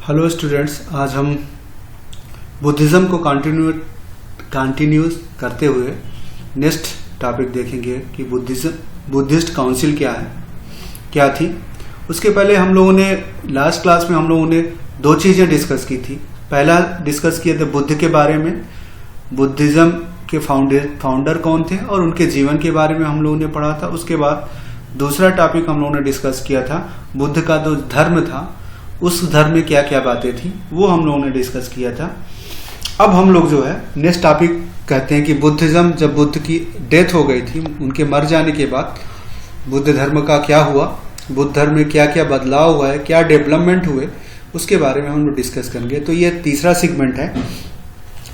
Hello students, आज हम Buddhism को कंटिन्यूस करते हुए नेक्स्ट टॉपिक देखेंगे कि बुद्धिस्ट काउंसिल क्या थी। उसके पहले हम लोगों ने लास्ट क्लास में दो चीज़ें डिस्कस की थी। पहला डिस्कस किए थे बुद्ध के बारे में, बुद्धिज़्म के फाउंडर कौन थे और उनके जीवन के बारे में हम लोगों ने पढ़ा था। उसके बाद दूसरा टॉपिक हम लोगों ने डिस्कस किया था बुद्ध का जो धर्म था, उस धर्म में क्या क्या बातें थी, वो हम लोगों ने डिस्कस किया था। अब हम लोग जो है नेक्स्ट टॉपिक कहते हैं कि बुद्धिज़्म, जब बुद्ध की डेथ हो गई थी, उनके मर जाने के बाद बुद्ध धर्म का क्या हुआ, बुद्ध धर्म में क्या क्या बदलाव हुआ है, क्या डेवलपमेंट हुए, उसके बारे में हम लोग डिस्कस करेंगे। तो ये तीसरा सेगमेंट है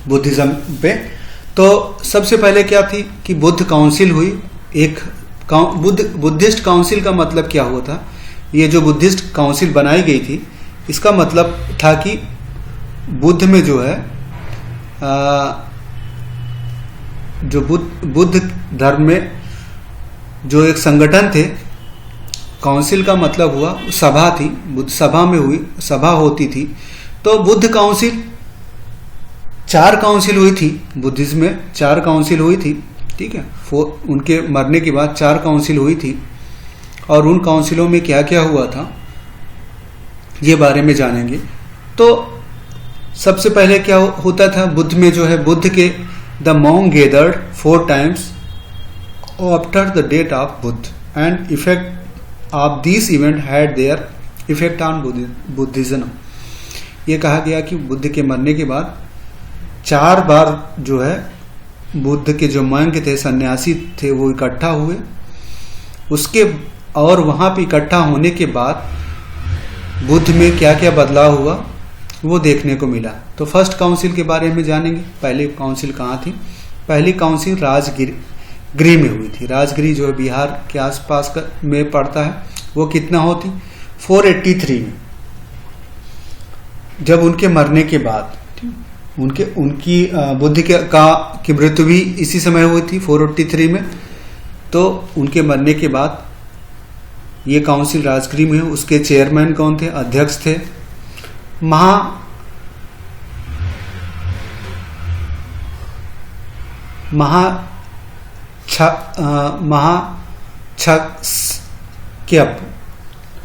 बुद्धिज़्म पे। तो सबसे पहले क्या थी कि बुद्ध काउंसिल हुई। एक बुद्धिस्ट काउंसिल का मतलब क्या हुआ था? ये जो बुद्धिस्ट काउंसिल बनाई गई थी, इसका मतलब था कि बुद्ध में जो है जो बुद्ध धर्म में जो एक संगठन थे, काउंसिल का मतलब हुआ सभा थी, बुद्ध सभा में हुई, सभा होती थी। तो बुद्ध काउंसिल, 4 काउंसिल हुई थी बुद्धिज्म में, 4 काउंसिल हुई थी, ठीक है। उनके मरने के बाद 4 काउंसिल हुई थी और उन काउंसिलों में क्या क्या हुआ था ये बारे में जानेंगे। तो सबसे पहले क्या होता था बुद्ध में, जो है बुद्ध के the monk gathered 4 times after the death of Buddha and effect of this event had there effect on Buddhism. ये कहा गया कि बुद्ध के मरने के बाद 4 बार जो है बुद्ध के जो मंक थे, सन्यासी थे, वो इकट्ठा हुए। उसके और वहाँ पे इकट्ठा होने के बाद बुद्ध में क्या क्या बदलाव हुआ वो देखने को मिला। तो फर्स्ट काउंसिल के बारे में जानेंगे। पहली काउंसिल कहाँ थी? पहली काउंसिल राजगिरी में हुई थी। राजगिरी जो है बिहार के आसपास में पड़ता है। वो कितना होती? 483 में, जब उनके मरने के बाद उनकी बुद्ध की मृत्यु भी इसी समय हुई थी 483 में। तो उनके मरने के बाद ये काउंसिल राजगिरी में, उसके चेयरमैन कौन थे? अध्यक्ष थे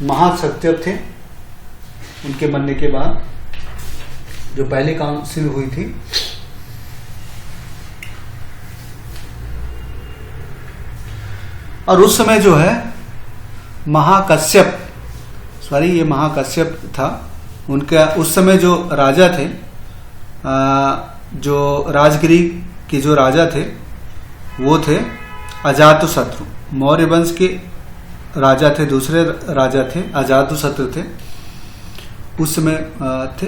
महाक्षत्रिय थे। उनके मरने के बाद जो पहली काउंसिल हुई थी, और उस समय जो है ये महाकश्यप था। उनका उस समय जो राजा थे, जो राजगिरी के जो राजा थे, वो थे अजातशत्रु। मौर्य वंश के राजा थे, दूसरे राजा थे अजातशत्रु थे उस समय थे।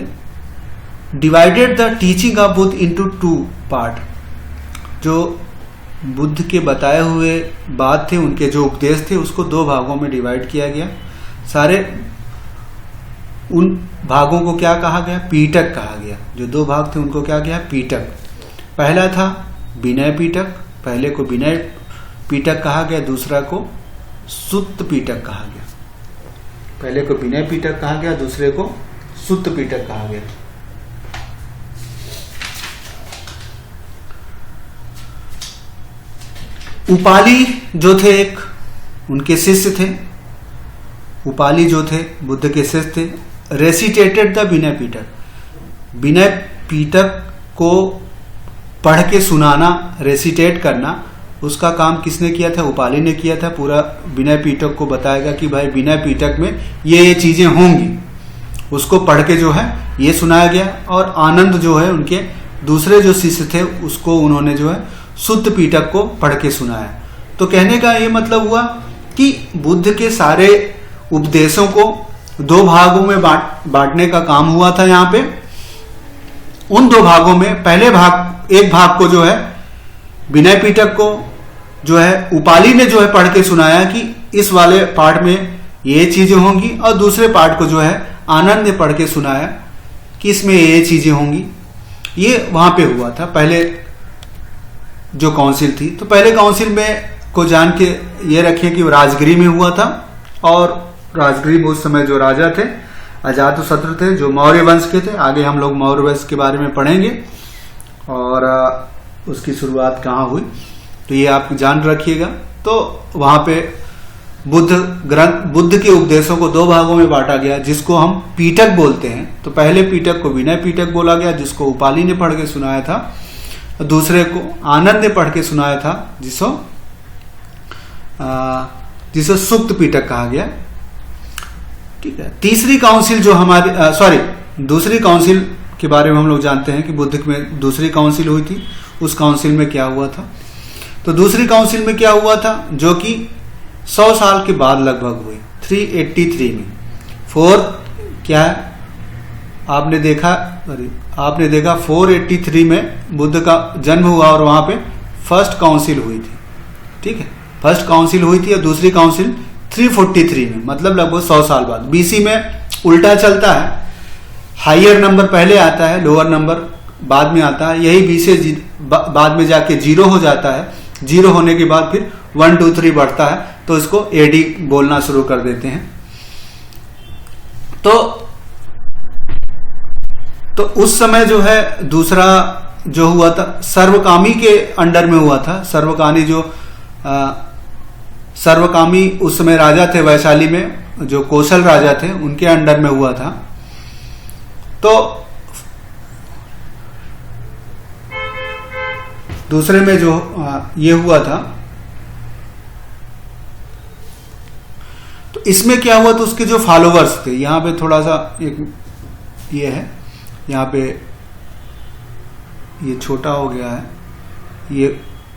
Divided the teaching of Buddha into 2 part. जो बुद्ध के बताए हुए बात थे, उनके जो उपदेश थे, उसको 2 भागों में डिवाइड किया गया। सारे उन भागों को क्या कहा गया? पीटक कहा गया। जो 2 भाग थे उनको क्या किया? पीटक। पहला था विनय पीटक, पहले को विनय पीटक कहा गया, दूसरा को सुत्त पीटक कहा गया। पहले को विनय पीटक कहा गया, दूसरे को सुत्त पीटक कहा गया। उपाली जो थे, एक उनके शिष्य थे, उपाली जो थे बुद्ध के शिष्य थे, रेसिटेटेड द विनय पीटक। विनय पीटक को पढ़ के सुनाना, रेसिटेट करना, उसका काम किसने किया था? उपाली ने किया था। पूरा विनय पीटक को बताएगा कि भाई विनय पीटक में ये चीजें होंगी, उसको पढ़ के जो है ये सुनाया गया। और आनंद जो है उनके दूसरे जो शिष्य थे, उसको उन्होंने जो है सुत्त पीटक को पढ़ के सुनाया। तो कहने का ये मतलब हुआ कि बुद्ध के सारे उपदेशों को 2 भागों में बांटने का काम हुआ था यहाँ पे। उन 2 भागों में एक भाग को जो है विनय पीटक को जो है उपाली ने जो है पढ़ के सुनाया कि इस वाले पार्ट में ये चीजें होंगी, और दूसरे पार्ट को जो है आनंद ने पढ़ के सुनाया कि इसमें ये चीजें होंगी। ये वहां पे हुआ था पहले जो काउंसिल थी। तो पहले काउंसिल में को जान के ये रखें कि वो राजगिरी में हुआ था, और राजगिरी में उस समय जो राजा थे अजातशत्रु थे जो मौर्य वंश के थे। आगे हम लोग मौर्य वंश के बारे में पढ़ेंगे और उसकी शुरुआत कहाँ हुई, तो ये आप जान रखिएगा। तो वहां पे बुद्ध के उपदेशों को दो भागों में बांटा गया, जिसको हम पीटक बोलते हैं। तो पहले पीटक को विनय पीटक बोला गया, जिसको उपाली ने पढ़ के सुनाया था, और दूसरे को आनंद ने पढ़ के सुनाया था, जिसको सुक्त पीटक कहा गया। ठीक है। तीसरी काउंसिल जो हमारी दूसरी काउंसिल के बारे में हम लोग जानते हैं कि बुद्ध में दूसरी काउंसिल हुई थी। उस काउंसिल में क्या हुआ था, तो दूसरी काउंसिल में क्या हुआ था, जो कि 100 साल के बाद लगभग हुई, 383 में। फोर्थ क्या है, आपने देखा 483 में बुद्ध का जन्म हुआ और वहां पे फर्स्ट काउंसिल हुई थी। ठीक है, फर्स्ट काउंसिल हुई थी और दूसरी काउंसिल 343 में, मतलब लगभग 100 साल बाद। बीसी में उल्टा चलता है, हायर नंबर पहले आता है, लोअर नंबर बाद में आता है। यही बी से बाद में जाके 0 हो जाता है, 0 होने के बाद फिर 1 2 3 बढ़ता है, तो इसको एडी बोलना शुरू कर देते हैं। तो उस समय जो है दूसरा जो हुआ था सर्वकामी के अंडर में हुआ था। सर्वकामी उस समय राजा थे वैशाली में, जो कौशल राजा थे, उनके अंडर में हुआ था। तो दूसरे में जो ये हुआ था, तो इसमें क्या हुआ, तो उसके जो फॉलोवर्स थे, यहां पे थोड़ा सा एक ये है, यहां पे ये छोटा हो गया है, ये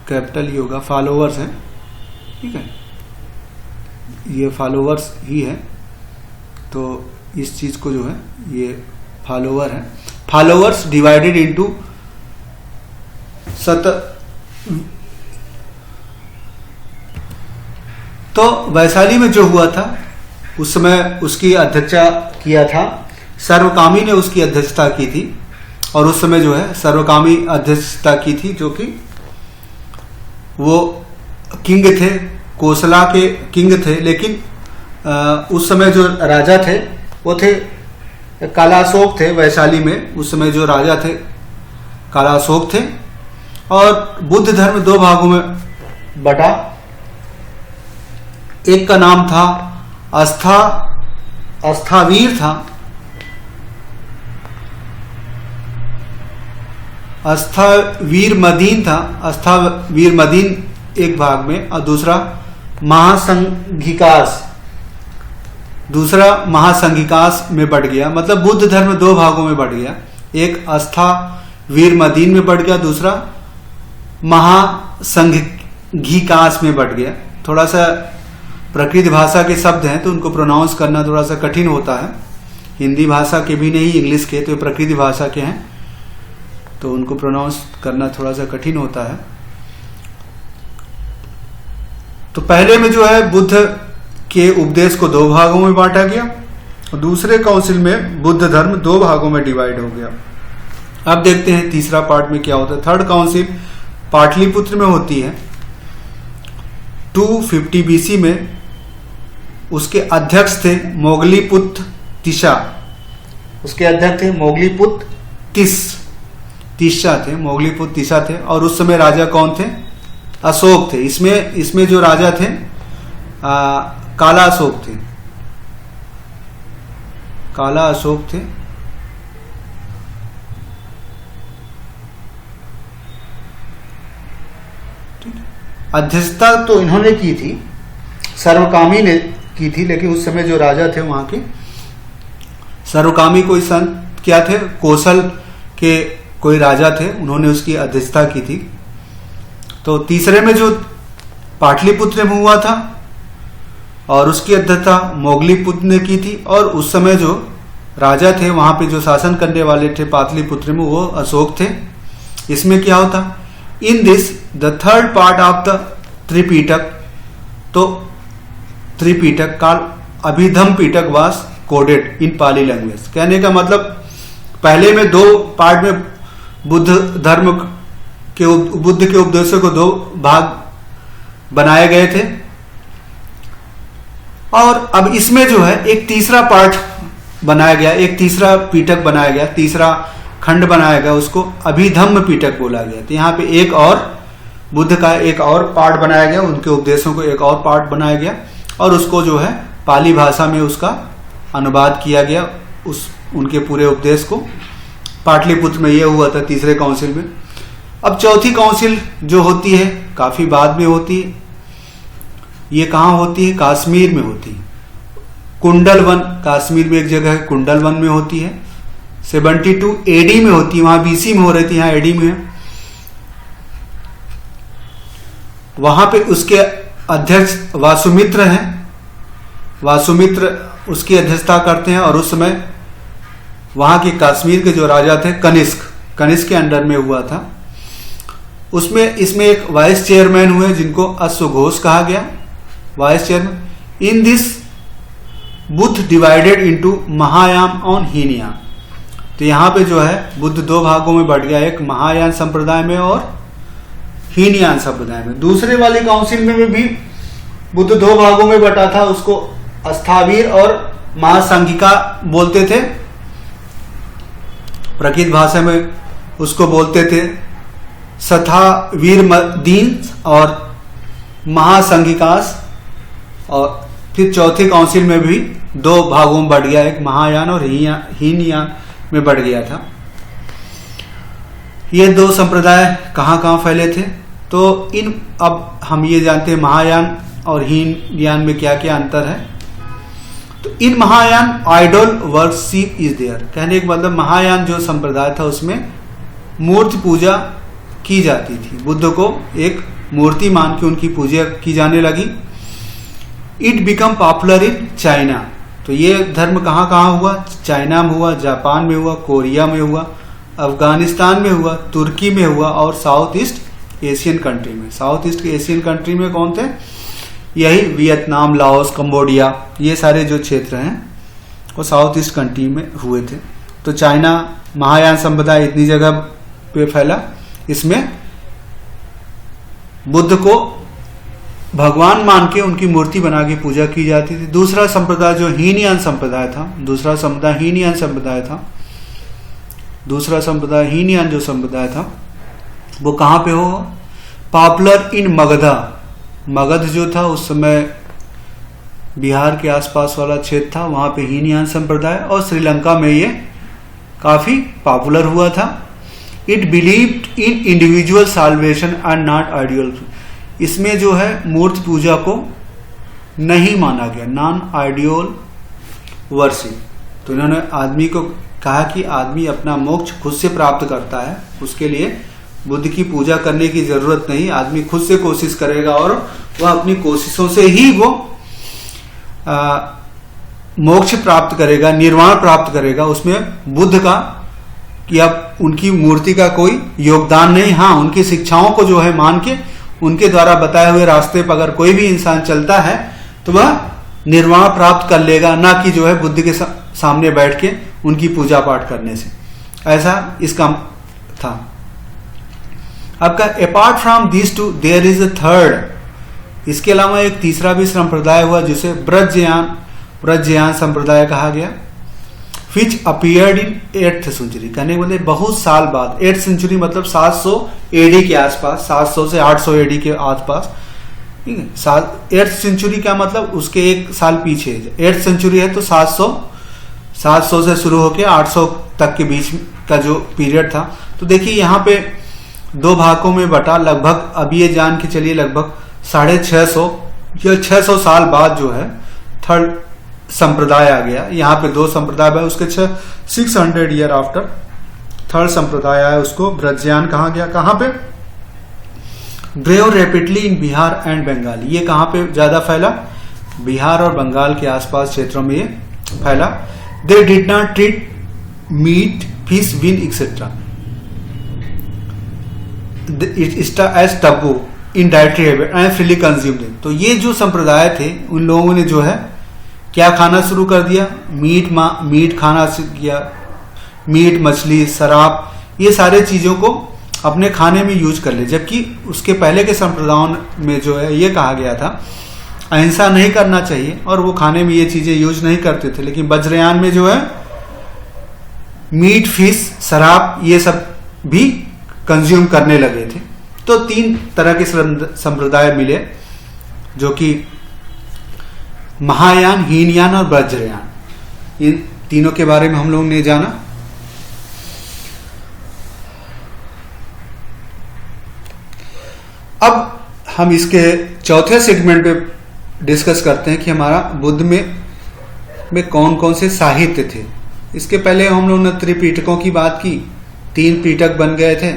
कैपिटल ही होगा, फॉलोवर्स है। ठीक है, ये फॉलोवर्स ही है, तो इस चीज को जो है ये फॉलोवर है। फॉलोवर्स डिवाइडेड इनटू तो वैशाली में जो हुआ था उस समय उसकी अध्यक्षता किया था सर्वकामी ने, उसकी अध्यक्षता की थी। और उस समय जो है सर्वकामी अध्यक्षता की थी, जो कि वो किंग थे, कोसला के किंग थे। लेकिन उस समय जो राजा थे वो थे कालाशोक थे। वैशाली में उस समय जो राजा थे कालाशोक थे। और बुद्ध धर्म दो भागों में बटा। एक का नाम था अस्थावीर था, अस्थावीर मदीन था, अस्थावीर मदीन एक भाग में, और दूसरा महासंघिकास, दूसरा महासंघिकास में बढ़ गया। मतलब बुद्ध धर्म दो भागों में बढ़ गया, एक अस्थावीर मदीन में बढ़ गया, दूसरा महासंघिकास में बढ़ गया। थोड़ा सा प्रकृत भाषा के शब्द हैं तो उनको प्रोनाउंस करना थोड़ा सा कठिन होता है। हिंदी भाषा के भी नहीं, इंग्लिश के, तो प्रकृत भाषा के हैं तो उनको प्रोनाउंस करना थोड़ा सा कठिन होता है। तो पहले में जो है बुद्ध के उपदेश को दो भागों में बांटा गया और दूसरे काउंसिल में बुद्ध धर्म दो भागों में डिवाइड हो गया। अब देखते हैं तीसरा पार्ट में क्या होता है। थर्ड काउंसिल पाटलिपुत्र में होती है 250 बीसी में। उसके अध्यक्ष थे मोगलीपुत्र तिशा, उसके अध्यक्ष थे मोगलीपुत्र तिशा थे, मोगलीपुत्र तिशा थे। और उस समय राजा कौन थे? अशोक थे। इसमें जो राजा थे काला अशोक थे, काला अशोक थे। अध्यक्षता तो इन्होंने की थी, सर्वकामी ने की थी, लेकिन उस समय जो राजा थे वहां के सर्वकामी कोई संत क्या थे, कौशल के कोई राजा थे, उन्होंने उसकी अध्यक्षता की थी। तो तीसरे में जो पाटलिपुत्र में हुआ था और उसकी अध्यक्षता मोगलीपुत्र ने की थी। और उस समय जो राजा थे वहां पे जो शासन करने वाले थे पाटलिपुत्र में, वो अशोक थे। इसमें क्या होता, in this the third part of the Tripitaka, तो त्रिपीटक काल Abhidhamma Pitaka was coded in Pali language. कहने का मतलब पहले में दो पार्ट में बुद्ध के उपदेशों को दो भाग बनाए गए थे। और अब इसमें जो है एक तीसरा पार्ट बनाया गया, एक तीसरा पीठक बनाया गया, तीसरा खंड बनाया गया, उसको अभिधम्म पीठक बोला गया। तो यहाँ पे एक और बुद्ध का एक और पार्ट बनाया गया, उनके उपदेशों को एक और पार्ट बनाया गया और उसको जो है पाली भाषा में उसका अनुवाद किया गया, उस उनके पूरे उपदेश को। पाटलिपुत्र में ये हुआ था तीसरे काउंसिल में। अब चौथी काउंसिल जो होती है काफी बाद में होती है। ये कहाँ होती है? कश्मीर में होती है। कुंडल वन, कश्मीर में एक जगह है, कुंडल वन में होती है। 72 एडी में होती है, वहां बीसी में हो रही थी, यहाँ एडी में है। वहां पे उसके अध्यक्ष वासुमित्र हैं, वासुमित्र उसकी अध्यक्षता करते हैं और उस समय वहां के कश्मीर के जो राजा थे कनिष्क के अंडर में हुआ था। उसमें इसमें एक वाइस चेयरमैन हुए जिनको अश्वघोष कहा गया, vice chairman. In this Buddha divided into Mahayana और हीनयान। तो यहाँ पे जो है बुद्ध दो भागों में बढ़ गया, एक महायान संप्रदाय में और हीनयान संप्रदाय में। दूसरे वाली काउंसिल में भी बुद्ध दो भागों में बटा था, उसको अस्थावीर और महासंघिका बोलते थे, प्रकृत भाषा में उसको बोलते थे सथावीर दीन और महासंघिकास। और फिर चौथी काउंसिल में भी दो भागों में बढ़ गया, एक महायान और हीनयान में बढ़ गया था। ये दो संप्रदाय कहाँ कहाँ फैले थे? तो अब हम ये जानते हैं महायान और हीनयान में क्या क्या अंतर है। तो in Mahayana idol worship is there, कहने का मतलब महायान जो संप्रदाय था उसमें मूर्ति पूजा की जाती थी, बुद्ध को एक मूर्ति मान के उनकी पूजा की जाने लगी। It become popular in China. तो ये धर्म कहाँ कहाँ हुआ? चाइना में हुआ, जापान में हुआ, कोरिया में हुआ, अफगानिस्तान में हुआ, तुर्की में हुआ और साउथ ईस्ट एशियन कंट्री में। साउथ ईस्ट एशियन कंट्री में कौन थे? यही वियतनाम, लाओस, कंबोडिया, ये सारे जो क्षेत्र हैं वो साउथ ईस्ट कंट्री में हुए थे। तो चाइना महायान संप्रदाय इतनी जगह पे फैला, इसमें बुद्ध को भगवान मान के उनकी मूर्ति बना के पूजा की जाती थी। दूसरा संप्रदाय जो हीनयान संप्रदाय था, दूसरा संप्रदाय हीनयान संप्रदाय था, दूसरा संप्रदाय हीनयान जो संप्रदाय था वो कहाँ पे हो? Popular in Magadha. मगध जो था उस समय बिहार के आसपास वाला क्षेत्र था, वहां पे हीनयान संप्रदाय, और श्रीलंका में ये काफी पॉपुलर हुआ था। It believed in individual salvation and not ideal. इसमें जो है मूर्ति पूजा को नहीं माना गया, नॉन आइडियल वर्शिप। तो इन्होंने आदमी को कहा कि आदमी अपना मोक्ष खुद से प्राप्त करता है, उसके लिए बुद्ध की पूजा करने की जरूरत नहीं, आदमी खुद से कोशिश करेगा और वह अपनी कोशिशों से ही वो मोक्ष प्राप्त करेगा, निर्वाण प्राप्त करेगा। उसमें बुद्ध का या उनकी मूर्ति का कोई योगदान नहीं। हाँ, उनकी शिक्षाओं को जो है मान के उनके द्वारा बताए हुए रास्ते पर अगर कोई भी इंसान चलता है तो वह निर्वाण प्राप्त कर लेगा, ना कि जो है बुद्ध के सामने बैठ के उनकी पूजा पाठ करने से। ऐसा इसका था। आपका apart from this two there is a third. इसके अलावा एक तीसरा भी संप्रदाय हुआ जिसे ब्रजयान संप्रदाय कहा गया, विच अपीयर्ड इन 8th सेंचुरी। कहने के मतलब बहुत साल बाद, 8th सेंचुरी मतलब 700 एडी के आसपास, 700 से 800 एडी के आसपास, ठीक है। 8th सेंचुरी क्या मतलब? उसके एक साल पीछे। 8th सेंचुरी है तो 700 से शुरू होकर 800 तक के बीच का जो पीरियड था। तो देखिए यहाँ पे दो भागों में बटा, लगभग अब ये जान के चलिए लगभग 650 या 600 साल बाद जो है थर्ड संप्रदाय आ गया। यहाँ पे दो संप्रदाय है, उसके 600 ईयर आफ्टर थर्ड संप्रदाय आया, उसको ब्रजयान कहा गया। कहाँ पे? Grew rapidly in Bihar and Bengal. ये कहाँ पे ज्यादा फैला? बिहार और बंगाल के आसपास क्षेत्रों में ये फैला। They did not treat meat, fish, wine etcetera as taboo in dietary habit and freely consumed. तो ये जो संप्रदाय थे उन लोगों ने जो है क्या खाना शुरू कर दिया? मीट खाना किया, मीट, मछली, शराब, ये सारे चीजों को अपने खाने में यूज कर ले। जबकि उसके पहले के संप्रदायों में जो है ये कहा गया था अहिंसा नहीं करना चाहिए, और वो खाने में ये चीजें यूज नहीं करते थे। लेकिन वज्रयान में जो है मीट, फिश, शराब ये सब भी कंज्यूम करने लगे थे। तो 3 तरह के संप्रदाय मिले, जो कि महायान, हीनयान और वज्रयान। इन तीनों के बारे में हम लोगों ने जाना। अब हम इसके चौथे सेगमेंट पे डिस्कस करते हैं कि हमारा बुद्ध में कौन कौन से साहित्य थे। इसके पहले हम लोगों ने त्रिपिटकों की बात की, 3 पिटक बन गए थे।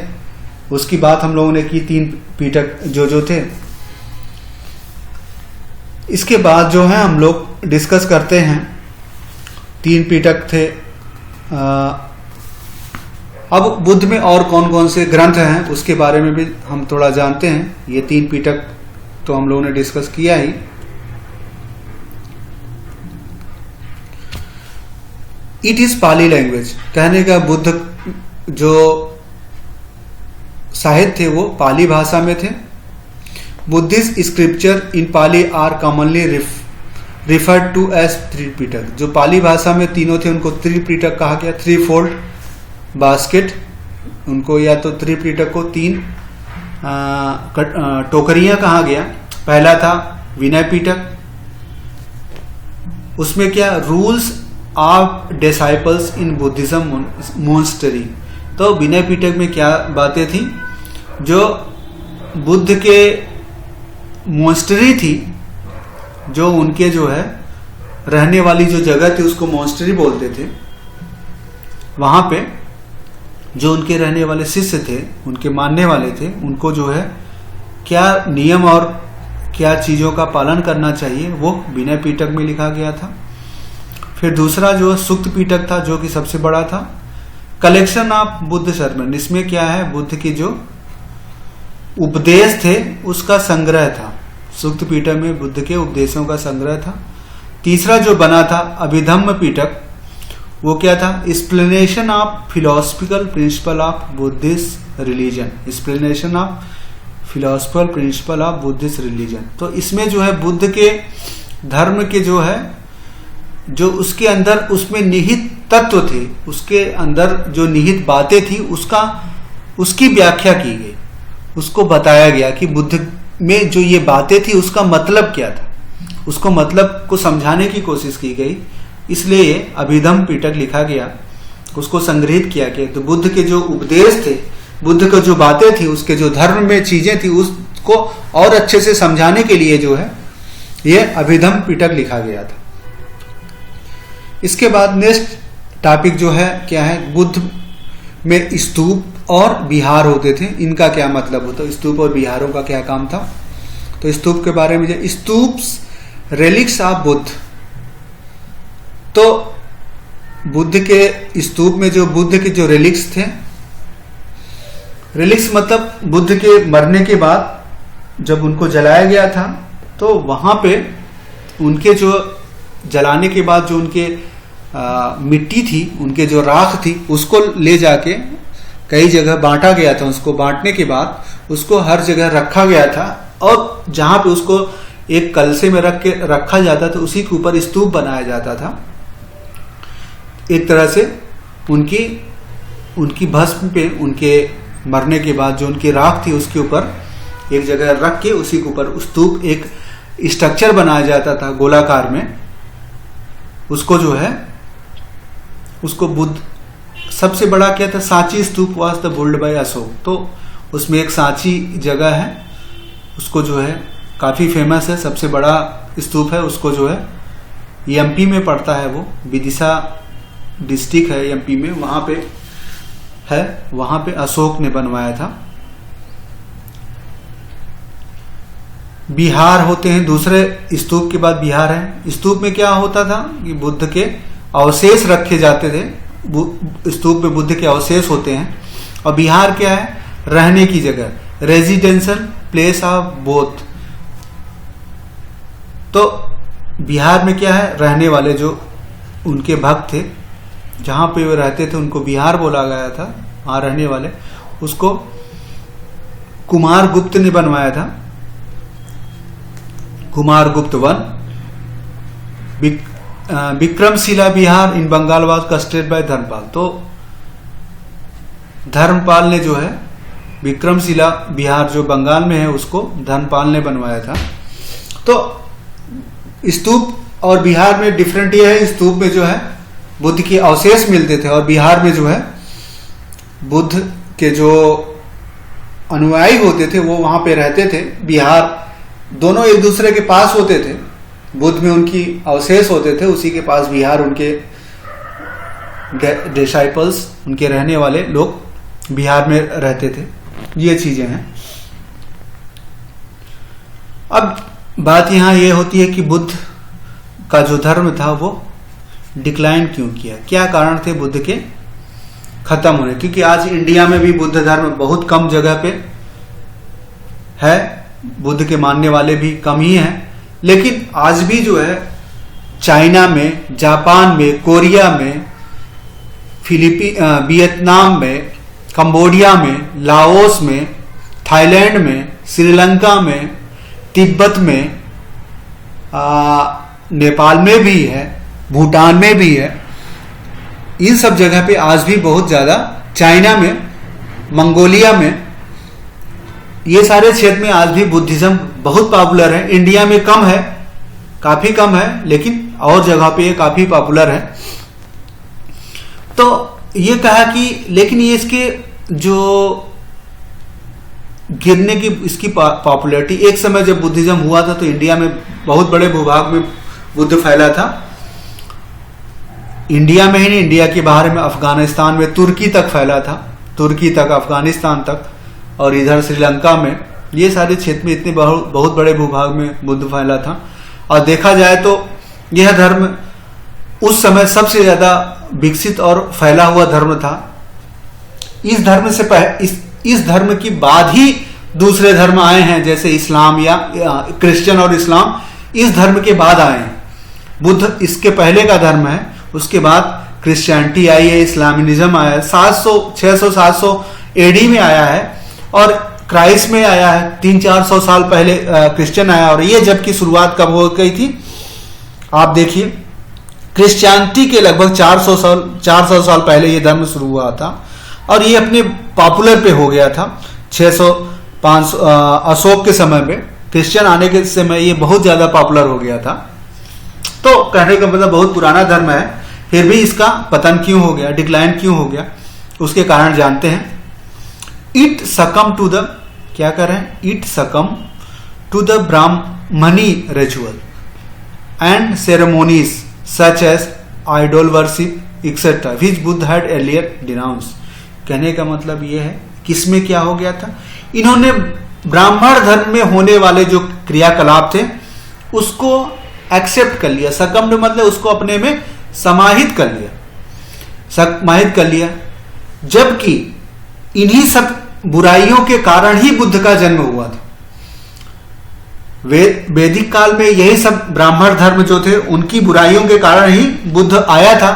उसकी बात हम लोगों ने की, 3 पिटक जो थे। इसके बाद जो है हम लोग डिस्कस करते हैं, 3 पिटक थे। अब बुद्ध में और कौन कौन से ग्रंथ हैं उसके बारे में भी हम थोड़ा जानते हैं। ये 3 पिटक तो हम लोगों ने डिस्कस किया ही। इट इज पाली लैंग्वेज, कहने का बुद्ध जो साहित्य थे वो पाली भाषा में थे। Buddhist scripture in Pali are commonly referred to as Tripitaka. जो पाली भाषा में तीनों थे उनको त्रिपिटक कहा गया। 3 फोल्ड बास्केट, उनको या तो त्रिपिटक को 3 टोकरियां कहा गया। पहला था विनय पिटक, उसमें क्या rules of disciples in Buddhism monastery. तो विनय पिटक में क्या बातें थी, जो बुद्ध के मोनेस्टरी थी, जो उनके जो है रहने वाली जो जगह थी उसको मोनेस्टरी बोलते थे। वहां पे जो उनके रहने वाले शिष्य थे, उनके मानने वाले थे, उनको जो है क्या नियम और क्या चीजों का पालन करना चाहिए वो विनय पिटक में लिखा गया था। फिर दूसरा जो सुक्त पिटक था, जो कि सबसे बड़ा था, कलेक्शन ऑफ बुद्ध सर्मन। इसमें क्या है, बुद्ध के जो उपदेश थे उसका संग्रह था। सुक्त पिटक में बुद्ध के उपदेशों का संग्रह था। तीसरा जो बना था अभिधम्म पिटक, वो क्या था, explanation of philosophical principle of Buddhist religion. Explanation of philosophical principle of Buddhist religion. तो इसमें जो है बुद्ध के धर्म के जो है, जो उसके अंदर उसमें निहित तत्व थे, उसके अंदर जो निहित बातें थी उसकी व्याख्या की गई। उसको बताया गया कि बुद्ध में जो ये बातें थी उसका मतलब क्या था, उसको मतलब को समझाने की कोशिश की गई। इसलिए अभिधम्म पिटक लिखा गया, उसको संग्रहित किया गया। तो बुद्ध के जो उपदेश थे, बुद्ध को जो बातें थी, उसके जो धर्म में चीजें थी, उसको और अच्छे से समझाने के लिए जो है ये अभिधम्म पिटक लिखा गया था। इसके बाद नेक्स्ट टॉपिक जो है क्या है, बुद्ध में स्तूप और विहार होते थे, इनका क्या मतलब होता है, स्तूप और विहारों का क्या काम था। तो स्तूप के बारे में, स्तूप्स रेलिक्स ऑफ बुद्ध। तो बुद्ध के स्तूप में जो बुद्ध के जो रेलिक्स थे, रेलिक्स मतलब बुद्ध के मरने के बाद जब उनको जलाया गया था, तो वहां पे उनके जो जलाने के बाद जो उनके मिट्टी थी, उनके जो राख थी, उसको ले जाके कई जगह बांटा गया था। उसको बांटने के बाद उसको हर जगह रखा गया था, और जहां पे उसको एक कलसे में रख के रखा जाता था, उसी के ऊपर स्तूप बनाया जाता था। एक तरह से उनकी भस्म पे, उनके मरने के बाद जो उनकी राख थी उसके ऊपर एक जगह रख के उसी के ऊपर स्तूप, एक स्ट्रक्चर बनाया जाता था गोलाकार में। उसको जो है, उसको बुद्ध सबसे बड़ा क्या था, Sanchi stupa was the build by Ashoka. तो उसमें एक सांची जगह है, उसको जो है काफी फेमस है, सबसे बड़ा स्तूप है। उसको जो है एमपी में पड़ता है, वो विदिशा डिस्ट्रिक्ट है एमपी में, वहां पे है, वहां पे अशोक ने बनवाया था। विहार होते हैं, दूसरे स्तूप के बाद विहार है। स्तूप में क्या होता था कि बुद्ध के अवशेष रखे जाते थे, स्तूप में बुद्ध के अवशेष होते हैं। और विहार क्या है, रहने की जगह, रेजिडेंशियल प्लेस ऑफ बोथ। तो विहार में क्या है, रहने वाले जो उनके भक्त थे, जहां पे वे रहते थे उनको विहार बोला गया था। वहां रहने वाले, उसको कुमार गुप्त ने बनवाया था। Kumaragupta one, Vikramshila Vihara in Bengal was constructed by Dharmapala. तो धर्मपाल ने जो है विक्रमशिला विहार जो बंगाल में है उसको धर्मपाल ने बनवाया था। तो स्तूप और विहार में डिफरेंट ये है, स्तूप में जो है बुद्ध के अवशेष मिलते थे और विहार में जो है बुद्ध के जो अनुयायी होते थे वो वहां पे रहते थे। विहार दोनों एक दूसरे के पास होते थे, बुद्ध में उनकी अवशेष होते थे, उसी के पास विहार उनके डिसाइपल्स उनके रहने वाले लोग बिहार में रहते थे। ये चीजें हैं। अब बात यहां ये होती है कि बुद्ध का जो धर्म था वो डिक्लाइन क्यों किया, क्या कारण थे बुद्ध के खत्म होने। क्योंकि आज इंडिया में भी बुद्ध धर्म बहुत कम जगह पे है, बुद्ध के मानने वाले भी कम ही हैं, लेकिन आज भी जो है चाइना में, जापान में, कोरिया में, वियतनाम में, कंबोडिया में, लाओस में, थाईलैंड में, श्रीलंका में, तिब्बत में, नेपाल में भी है, भूटान में भी है। इन सब जगह पे आज भी बहुत ज्यादा, चाइना में, मंगोलिया में, ये सारे क्षेत्र में आज भी बुद्धिज्म बहुत पॉपुलर है। इंडिया में कम है, काफी कम है, लेकिन और जगह पे ये काफी पॉपुलर है। तो ये कहा कि लेकिन ये इसके जो गिरने की इसकी पॉपुलैरिटी, एक समय जब बुद्धिज्म हुआ था तो इंडिया में बहुत बड़े भूभाग में बुद्ध फैला था। इंडिया में ही नहीं, इंडिया के बाहर में अफगानिस्तान में, तुर्की तक फैला था, तुर्की तक, अफगानिस्तान तक, और इधर श्रीलंका में, ये सारे क्षेत्र में इतने बहुत बड़े भूभाग में बुद्ध फैला था। और देखा जाए तो यह धर्म उस समय सबसे ज्यादा विकसित और फैला हुआ धर्म था। इस धर्म से इस धर्म की बाद ही दूसरे धर्म आए हैं, जैसे इस्लाम या क्रिश्चियन और इस्लाम इस धर्म के बाद आए हैं। बुद्ध इसके पहले का धर्म है, उसके बाद क्रिश्चियनिटी आई है, इस्लामिनिज्म आया है, 600-700 एडी में आया है, और क्राइस्ट में आया है 300-400 साल पहले क्रिश्चियन आया। और ये जबकि शुरुआत कब हो गई थी आप देखिए, क्रिश्चियनिटी के लगभग 400 साल पहले ये धर्म शुरू हुआ था और ये अपने पॉपुलर पे हो गया था 600-500 अशोक के समय में, क्रिश्चियन आने के समय ये बहुत ज्यादा पॉपुलर हो गया था। तो कहने का मतलब बहुत पुराना धर्म है, फिर भी इसका पतन क्यों हो गया, डिक्लाइन क्यों हो गया, उसके कारण जानते हैं। इट सकम टू द, क्या करें, it succumb to the Brahmani ritual and ceremonies such as idol worship etcetera which Buddha had earlier denounce. कहने का मतलब यह है किसमें क्या हो गया था, इन्होंने ब्राह्मण धर्म में होने वाले जो क्रियाकलाप थे उसको एक्सेप्ट कर लिया। सकम मतलब उसको अपने में समाहित कर लिया, जबकि इन्हीं सब बुराइयों के कारण ही बुद्ध का जन्म हुआ था। वैदिक काल में यही सब ब्राह्मण धर्म जो थे उनकी बुराइयों के कारण ही बुद्ध आया था।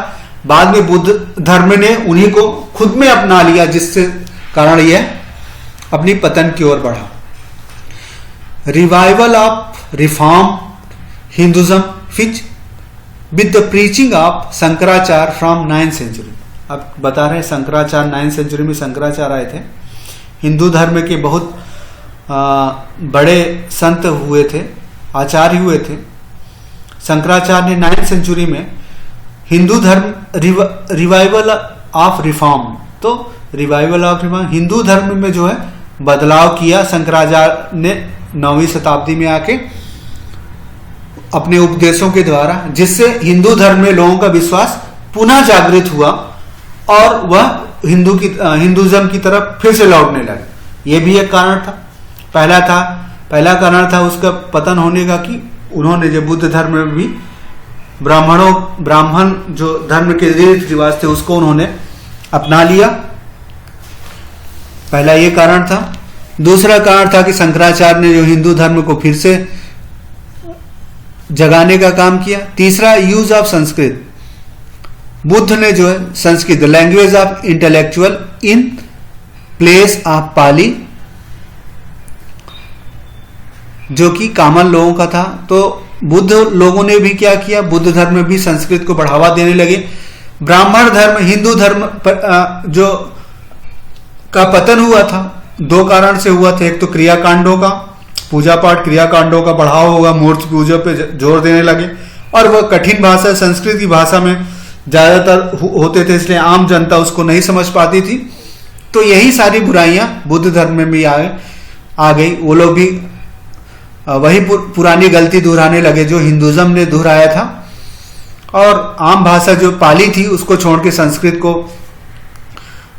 बाद में बुद्ध धर्म ने उन्हीं को खुद में अपना लिया, जिससे कारण यह अपनी पतन की ओर बढ़ा। Revival of reform Hinduism which with the preaching of Shankaracharya from 9th century. अब बता रहे हैं शंकराचार्य 9th सेंचुरी में शंकराचार्य आए थे, हिंदू धर्म के बहुत बड़े संत हुए थे, आचार्य हुए थे। शंकराचार्य ने 9th सेंचुरी में हिंदू धर्म रिवाइवल ऑफ रिफॉर्म, तो रिवाइवल ऑफ रिफॉर्म हिंदू धर्म में जो है बदलाव किया शंकराचार्य ने 9वीं शताब्दी में आके अपने उपदेशों के द्वारा, जिससे हिंदू धर्म में लोगों का विश्वास पुनः जागृत हुआ और वह हिंदुज्म की तरफ फिर से लौटने लगे। यह भी एक कारण था। पहला कारण था उसका पतन होने का कि उन्होंने जो बुद्ध धर्म में भी ब्राह्मण जो धर्म के रीति रिवाज थे उसको उन्होंने अपना लिया। पहला ये कारण था। दूसरा कारण था कि शंकराचार्य ने जो हिंदू धर्म को फिर से जगाने का काम किया। तीसरा यूज ऑफ संस्कृत, बुद्ध ने जो है Sanskrit language of intellectual in place of Pali जो कि कॉमन लोगों का था। तो बुद्ध लोगों ने भी क्या किया, बुद्ध धर्म में भी संस्कृत को बढ़ावा देने लगे। ब्राह्मण धर्म, हिंदू धर्म जो का पतन हुआ था, दो कारण से हुआ था। एक तो क्रियाकांडों का, पूजा पाठ क्रियाकांडों का बढ़ावा होगा, मूर्ति पूजा पे जोर देने लगे, और वह कठिन भाषा संस्कृत की भाषा में ज्यादातर होते थे, इसलिए आम जनता उसको नहीं समझ पाती थी। तो यही सारी बुराइयां बुद्ध धर्म में भी आ गई। वो लोग भी वही पुरानी गलती दोहराने लगे जो हिंदुज्म ने दोहराया था, और आम भाषा जो पाली थी उसको छोड़ के संस्कृत को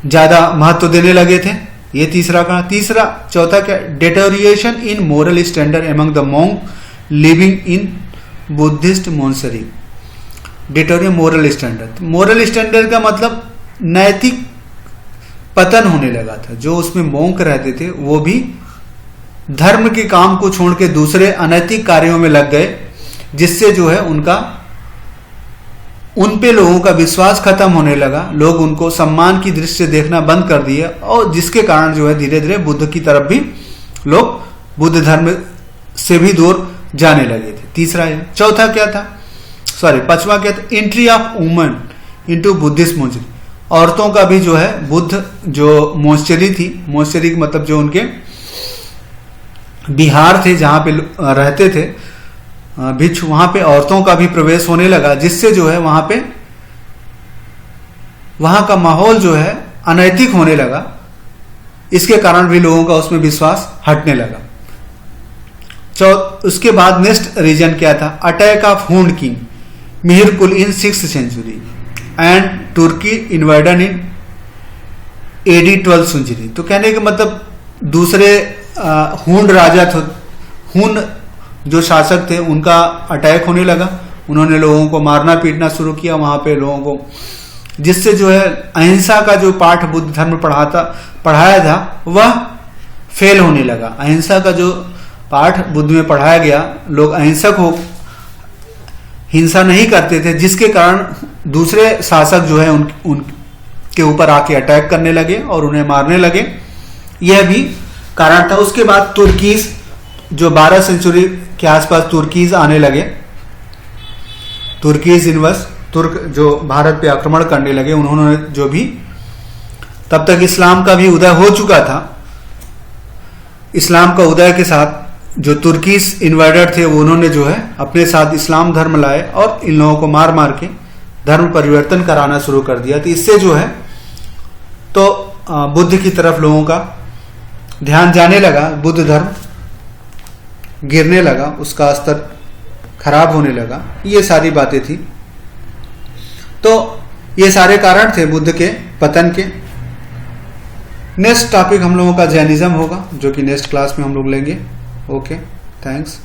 ज्यादा महत्व देने लगे थे। ये तीसरा कहा। चौथा क्या, deterioration in moral standard among the monk living in Buddhist monastery. Deterioration moral standard, moral standard का मतलब नैतिक पतन होने लगा था। जो उसमें मोंक रहते थे वो भी धर्म के काम को छोड़ के दूसरे अनैतिक कार्यों में लग गए, जिससे जो है उन पे लोगों का विश्वास खत्म होने लगा। लोग उनको सम्मान की दृष्टि से देखना बंद कर दिए, और जिसके कारण जो है धीरे धीरे बुद्ध की तरफ भी लोग बुद्ध धर्म से भी दूर जाने लगे थे। तीसरा है। चौथा क्या था, पांचवा क्या था, entry of women into Buddhist monastery. औरतों का भी जो है बुद्ध जो मोन्स्टरी थी, मोन्स्टरी मतलब जो उनके बिहार थे जहां पे रहते थे भिक्षु, वहां पे औरतों का भी प्रवेश होने लगा, जिससे जो है वहां का माहौल जो है अनैतिक होने लगा। इसके कारण भी लोगों का उसमें विश्वास हटने लगा। उसके बाद नेक्स्ट रीजन क्या था, attack of Hun king Mihirakula in 6th century and Turkey invasion in AD 12th century. तो कहने का मतलब दूसरे हुन राजा थे, हुन जो शासक थे, उनका अटैक होने लगा। उन्होंने लोगों को मारना पीटना शुरू किया वहां पे लोगों को, जिससे जो है अहिंसा का जो पाठ बुद्ध धर्म पढ़ाया था वह फेल होने लगा। अहिंसा का जो पाठ बुद्ध में पढ़ाया गया, लोग अहिंसक हो हिंसा नहीं करते थे, जिसके कारण दूसरे शासक जो है उनके ऊपर आके अटैक करने लगे और उन्हें मारने लगे। यह भी कारण था। उसके बाद तुर्कीज जो 12 सेंचुरी के आसपास तुर्कीज आने लगे, तुर्कीज इन्वर्स तुर्क जो भारत पे आक्रमण करने लगे। उन्होंने जो भी, तब तक इस्लाम का भी उदय हो चुका था। इस्लाम का उदय के साथ जो तुर्कीज इन्वाइडर थे उन्होंने जो है अपने साथ इस्लाम धर्म लाए और इन लोगों को मार मार के धर्म परिवर्तन कराना शुरू कर दिया। तो इससे जो है तो बुद्ध की तरफ लोगों का ध्यान जाने लगा, बुद्ध धर्म गिरने लगा, उसका स्तर खराब होने लगा। ये सारी बातें थी। तो ये सारे कारण थे बुद्ध के पतन के। नेक्स्ट टॉपिक हम लोगों का जैनिज्म होगा, जो कि नेक्स्ट क्लास में हम लोग लेंगे। Okay, thanks.